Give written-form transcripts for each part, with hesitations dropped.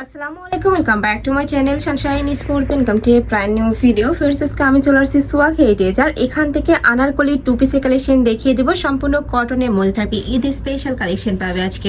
আসসালামু আলাইকুম, welcome back to my channel Sunshine sport. Welcome to A brand new video. First আজকে আমি চলে আসছি সোয়াগ হেরিটেজ, আর এখান থেকে আনারকলি টু পিসের কালেকশন দেখিয়ে দেবো। সম্পূর্ণ কটনের মধ্যে থাকবে, ঈদ স্পেশাল কালেকশন পাবে আজকে।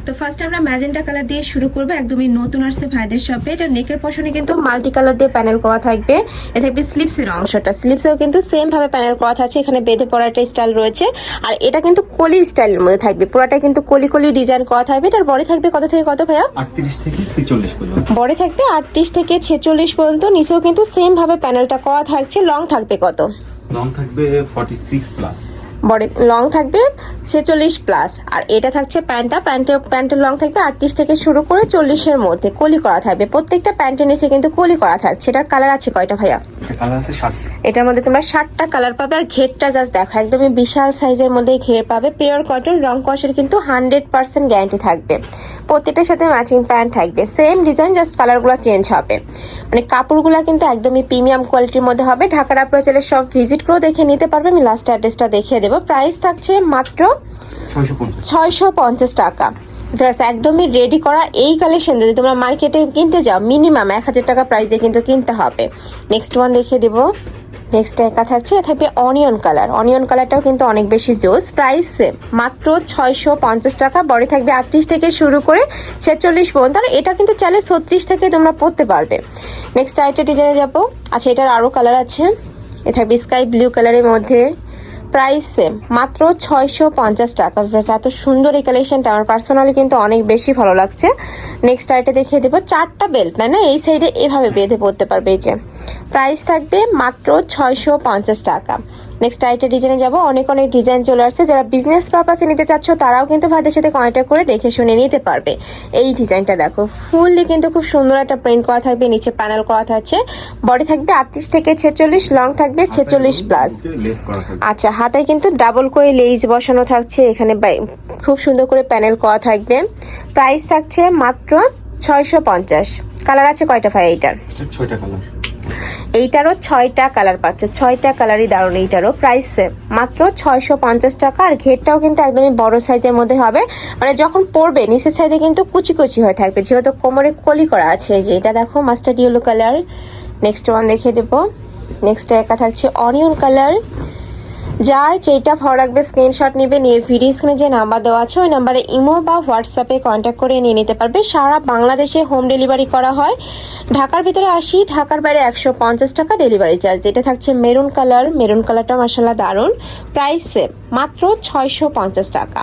তো ফার্স্ট আমরা ম্যাজেন্টা কালার দিয়ে শুরু করবো, একদমই নতুন আসছে ভাইদের শপে। এটা নেকের পশনে কিন্তু মাল্টি কালার দিয়ে প্যানেল করা থাকবে। এটা থাকবে স্লিপসের অংশটা, স্লিপসেও কিন্তু সেম ভাবে প্যানেল করা থাকছে। এখানে বেঁধে পড়া একটা স্টাইল রয়েছে, আর এটা কিন্তু কলি স্টাইলের মধ্যে থাকবে। পুরোটা কিন্তু কলি কলি ডিজাইন করা থাকবে। এটার বডি থাকবে কত থেকে কত ভাইয়া? 38 থেকে 46 পর্যন্ত। বডি থাকবে 38 থেকে 46 পর্যন্ত। নিচেও কিন্তু সেম ভাবে প্যানেলটা করা থাকছে। লং থাকবে কত? লং থাকবে 46 প্লাস। বডি লং থাকবে 46 প্লাস। আর এটা থাকছে প্যান্টের লং থাকবে 38 থেকে শুরু করে 40-এর মধ্যে। কলি করা থাকবে প্রত্যেকটা প্যান্টের নিচে, কিন্তু কলি করা থাকছে। এটার কালার আছে কয়টা ভাইয়া? কালার আছে 7টা। এটার মধ্যে তোমরা 7টা কালার পাবে। আর ঘেরটা জাস্ট দেখো, একদমই বিশাল সাইজের মধ্যে ঘের পাবে। পিওর কটন, রং কষের কিন্তু 100% গ্যারান্টি থাকবে। প্রত্যেকটার সাথে ম্যাচিং প্যান্ট থাকবে, সেম ডিজাইন, জাস্ট কালারগুলো চেঞ্জ হবে। মানে কাপড়গুলো কিন্তু একদমই প্রিমিয়াম কোয়ালিটির মধ্যে হবে। ঢাকার আপনারা চাইলে সব ভিজিট করেও দেখে নিতে পারবে। আমি লাস্ট অ্যাড্রেসটা দেখিয়ে দেবো। প্রাইস থাকছে মাত্র 650 টাকা। একদমই রেডি করা এই কালেকশন যদি তোমরা মার্কেটে কিনতে যাও, মিনিমাম 1000 টাকা প্রাইস দিয়ে কিন্তু কিনতে হবে। নেক্সট ওয়ান দেখিয়ে দেবো। নেক্সট একা থাকছে, এটা থাকবে অনিয়ন কালার। অনিয়ন কালারটাও কিন্তু অনেক বেশি জোস। প্রাইস সেম, মাত্র 650 টাকা। বডি থাকবে 38 থেকে শুরু করে 46 পর্যন্ত। আর এটা কিন্তু চাইলে 36 থেকে তোমরা পরতে পারবে। নেক্সট আরেকটা ডিজাইনে যাবো। আচ্ছা, এটার আরও কালার আছে। এ থাকবে স্কাই ব্লু কালারের মধ্যে। প্রাইস সেম, মাত্র 650 টাকা। এত সুন্দর এই কালেকশনটা আমার পার্সোনালি কিন্তু অনেক বেশি ভালো লাগছে। নেক্সট আইটে দেখিয়ে দেবো। 4টা বেল্ট না এই সাইডে এভাবে বেঁধে পড়তে পারবে। এই যে প্রাইস থাকবে মাত্র 650 টাকা। নেক্সট আইটে ডিজাইনে যাবো। অনেক ডিজাইন চলে আসছে। যারা বিজনেস পারপাসে নিতে চাচ্ছ তারাও কিন্তু ভাইদের সাথে কন্ট্যাক্ট করে দেখে শুনে নিতে পারবে। এই ডিজাইনটা দেখো, ফুললি কিন্তু খুব সুন্দর একটা প্রিন্ট করা থাকবে, নিচে প্যানেল করা থাকছে। বডি থাকবে 38 থেকে 46, লং থাকবে 46 প্লাস। আচ্ছা, হাতায় কিন্তু ডাবল করে লেস বসানো থাকছে। এখানে খুব সুন্দর করে প্যানেল করা থাকবে। প্রাইস থাকছে মাত্র 650। কালার আছে কয়টা ভাই এইটার? 6টা কালার। এইটারও 6টা কালার পাচ্ছে। 6টা কালারই দারুণ। এইটারও প্রাইস সেম, মাত্র 650 টাকা। আর ঘেরটাও কিন্তু একদমই বড় সাইজের মধ্যে হবে। মানে যখন পরবে নিচের সাইডে কিন্তু কুচি কুচি হয়ে থাকবে, যেহেতু কোমরে কলি করা আছে। যে এটা দেখো mustard yellow colour. Next one দেখিয়ে দেবো। নেক্সট একা থাকছে অনিয়ন কালার। যার যেটা ভালো লাগবে স্ক্রিনশট নিবে, নিয়ে ভিডিও স্ক্রিনে যে নাম্বার দেওয়া আছে ওই নাম্বারে ইমো বা হোয়াটসঅ্যাপে কন্ট্যাক্ট করে নিয়ে নিতে পারবে। সারা বাংলাদেশে হোম ডেলিভারি করা হয়। ঢাকার ভিতরে 80, ঢাকার বাইরে 150 টাকা ডেলিভারি চার্জ। এটা থাকছে মেরুন কালার। মেরুন কালারটা মাশাআল্লাহ দারুণ। প্রাইস সেম, মাত্র 650 টাকা।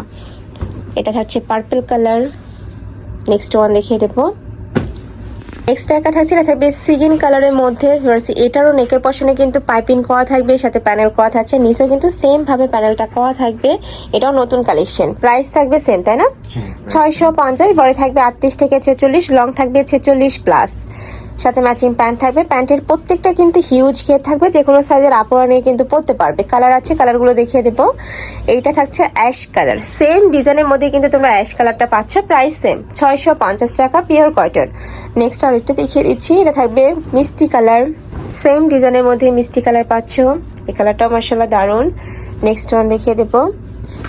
এটা থাকছে পার্পল কালার। নেক্সট ওয়ান দেখিয়ে দেবো। নেক্সট একটা থাকছে, এটা থাকবে সিগিন কালারের মধ্যে। এটারও নেকের পশনে কিন্তু পাইপিং করা থাকবে, সাথে প্যানেল করা থাকছে। নিচেও কিন্তু সেম ভাবে প্যানেলটা করা থাকবে। এটাও নতুন কালেকশন। প্রাইস থাকবে সেম, তাই না? 650। বডি থাকবে 38 থেকে 46, লং থাকবে 46 প্লাস। সাথে ম্যাচিং প্যান্ট থাকবে। প্যান্টের প্রত্যেকটা কিন্তু হিউজ ঘের থাকবে, যে কোনো সাইজের আপুরা নিয়ে কিন্তু পরতে পারবে। কালার আছে, কালারগুলো দেখিয়ে দেবো। এইটা থাকছে অ্যাশ কালার। সেম ডিজাইনের মধ্যে কিন্তু তোমরা অ্যাশ কালারটা পাচ্ছ। প্রাইস সেম, 650 টাকা, পিওর কটন। নেক্সট আরেকটা দেখিয়ে দিচ্ছি। এটা থাকবে মিষ্টি কালার। সেম ডিজাইনের মধ্যে মিষ্টি কালার পাচ্ছ। এই কালারটাও মাশাআল্লাহ দারুণ। নেক্সট ওয়ান দেখিয়ে দেবো।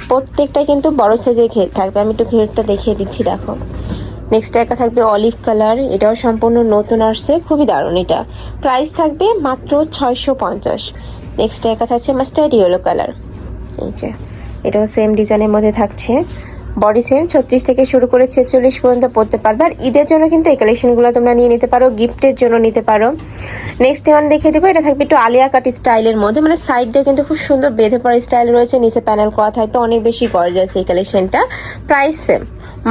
প্রত্যেকটা কিন্তু বড় সাইজের ঘের থাকবে। আমি একটু ঘেরটা দেখিয়ে দিচ্ছি, দেখো। নেক্সট একটা থাকবে অলিভ কালার। এটাও সম্পূর্ণ নতুন আসছে, খুবই দারুণ এটা। প্রাইস থাকবে মাত্র 650। নেক্সট একটা থাকছে মাস্টার্ড ইয়েলো কালার। এই যে এটাও সেম ডিজাইনের মধ্যে থাকছে। বডি সেম, 36 থেকে শুরু করে 46 পর্যন্ত পরতে পারবে। আর ঈদের জন্য কিন্তু এই কালেকশনগুলো তোমরা নিয়ে নিতে পারো, গিফটের জন্য নিতে পারো। নেক্সট ওয়ান দেখিয়ে দেবো। এটা থাকবে একটু আলিয়া কাট স্টাইলের মধ্যে, মানে সাইড দিয়ে কিন্তু খুব সুন্দর বেঁধে পড়া স্টাইল রয়েছে। নিচে প্যানেল করা থাকবে, অনেক বেশি গর্জিয়াস এই কালেকশনটা। প্রাইস সেম,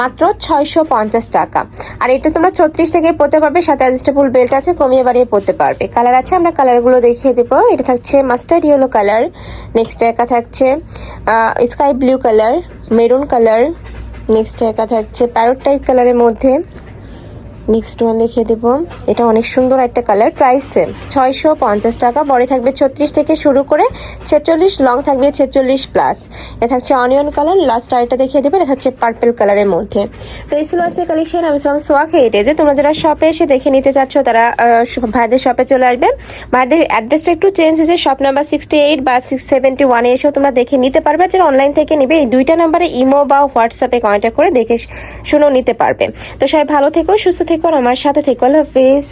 মাত্র 650 টাকা। আর এটা তোমরা 36 থেকে পরতে পারবে, সাথে অ্যাডজাস্টেবল বেল্ট আছে, কমিয়ে বাড়িয়ে পরতে পারবে। কালার আছে, আমরা কালারগুলো দেখিয়ে দেবো। এটা থাকছে মাস্টার্ড ইয়েলো কালার। নেক্সট একা থাকছে sky blue colour, maroon colour. Next একা থাকছে প্যারট টাইপ কালারের মধ্যে। নেক্সট ওয়ান দেখিয়ে দেবো। এটা অনেক সুন্দর একটা কালার। প্রাইস সেম, 650 টাকা। বডি থাকবে 36 থেকে শুরু করে 46, লং থাকবে 46 প্লাস। এটা থাকছে অনিয়ন কালার। লাস্ট আরেকটা দেখিয়ে দেবে। এটা থাকছে পার্পল কালারের মধ্যে। তো এই ছিল আজকে কালেকশন। আমি সোয়াগ হেরিটেজে। তোমরা যারা শপে এসে দেখে নিতে চাচ্ছ তারা ভাইদের শপে চলে আসবে। ভাইদের অ্যাড্রেসটা একটু চেঞ্জ হয়েছে, শপ নাম্বার 68 বা 671 এসেও তোমরা দেখে নিতে পারবে। যারা অনলাইন থেকে নিবে এই দুইটা নাম্বারে ইমো বা হোয়াটসঅ্যাপে কন্ট্যাক্ট করে দেখে শুনেও নিতে পারবে। তো সবাই ভালো থেকো, সুস্থ থেকো। থেকো আর আমার সাথে থেকো। আল্লাহ হাফেজ।